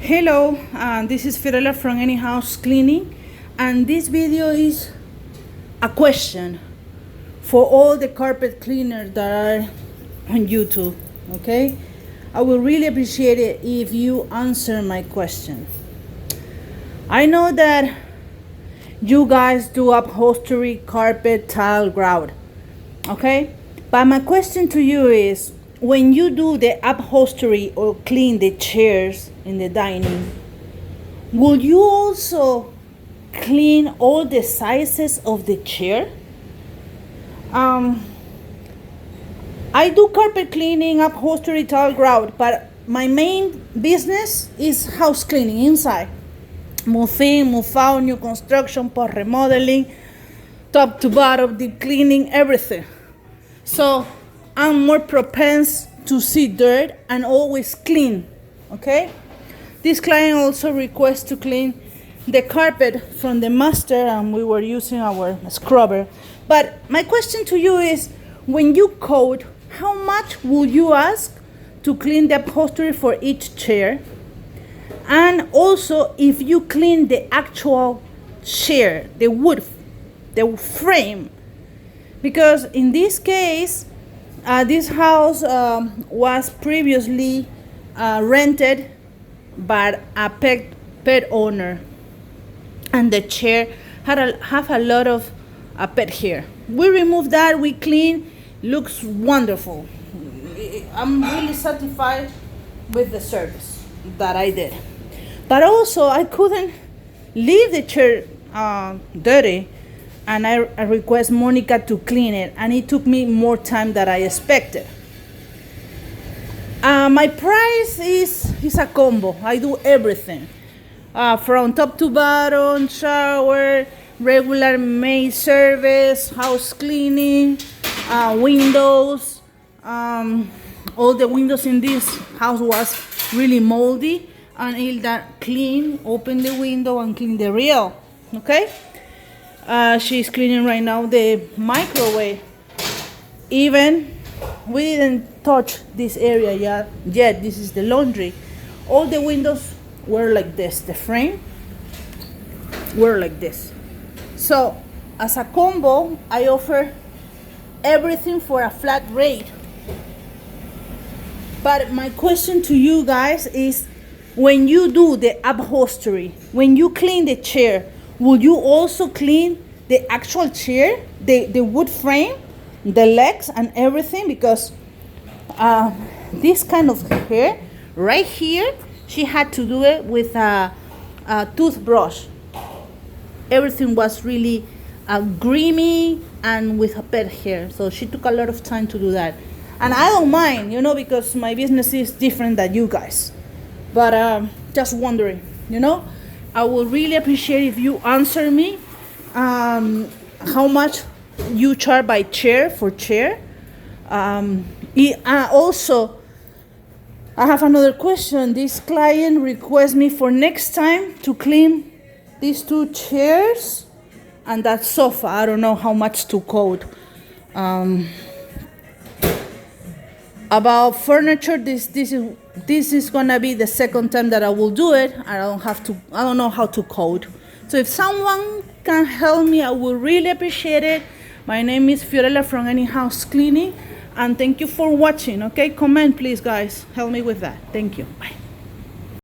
Hello, this is Fiorella from Any House Cleaning, and this video is a question for all the carpet cleaners that are on YouTube. Okay, I will really appreciate it if you answer my question. I know that you guys do upholstery, carpet, tile, grout. Okay, but my question to you is, when you do the upholstery or clean the chairs in the dining, will you also clean all the sizes of the chair? I do carpet cleaning, upholstery, tile, grout, but my main business is house cleaning inside. Move in, move out, new construction, post remodeling, top to bottom, deep cleaning, everything. So I'm more propense to see dirt and always clean. Okay? This client also requests to clean the carpet from the master, and we were using our scrubber. But my question to you is, when you coat, how much would you ask to clean the upholstery for each chair? And also, if you clean the actual chair, the wood, the frame, because in this case, this house was previously rented by a pet owner, and the chair have a lot of pet hair. We removed that, we clean, looks wonderful. I'm really satisfied with the service that I did. But also, I couldn't leave the chair dirty, and I request Monica to clean it, and it took me more time than I expected. My price is a combo. I do everything, from top to bottom, shower, regular maid service, house cleaning, windows. All the windows in this house was really moldy, and Hilda clean, open the window and clean the rail. Okay? She's cleaning right now the microwave. Even we didn't touch this area yet. This is the laundry. All the windows were like this. The frame were like this. So as a combo, I offer everything for a flat rate. But my question to you guys is, when you do the upholstery, when you clean the chair, would you also clean the actual chair, the wood frame, the legs and everything? Because this kind of hair right here, she had to do it with a toothbrush. Everything was really grimy and with a pet hair. So she took a lot of time to do that. And I don't mind, because my business is different than you guys. But just wondering, I would really appreciate if you answer me how much you charge by chair for chair. Also, I have another question. This client requests me for next time to clean these two chairs and that sofa. I don't know how much to quote. About furniture, this is gonna be the second time that I will do it. I don't know how to code. So if someone can help me, I would really appreciate it. My name is Fiorella from Any House Cleaning, and thank you for watching. Okay, comment please, guys. Help me with that. Thank you. Bye.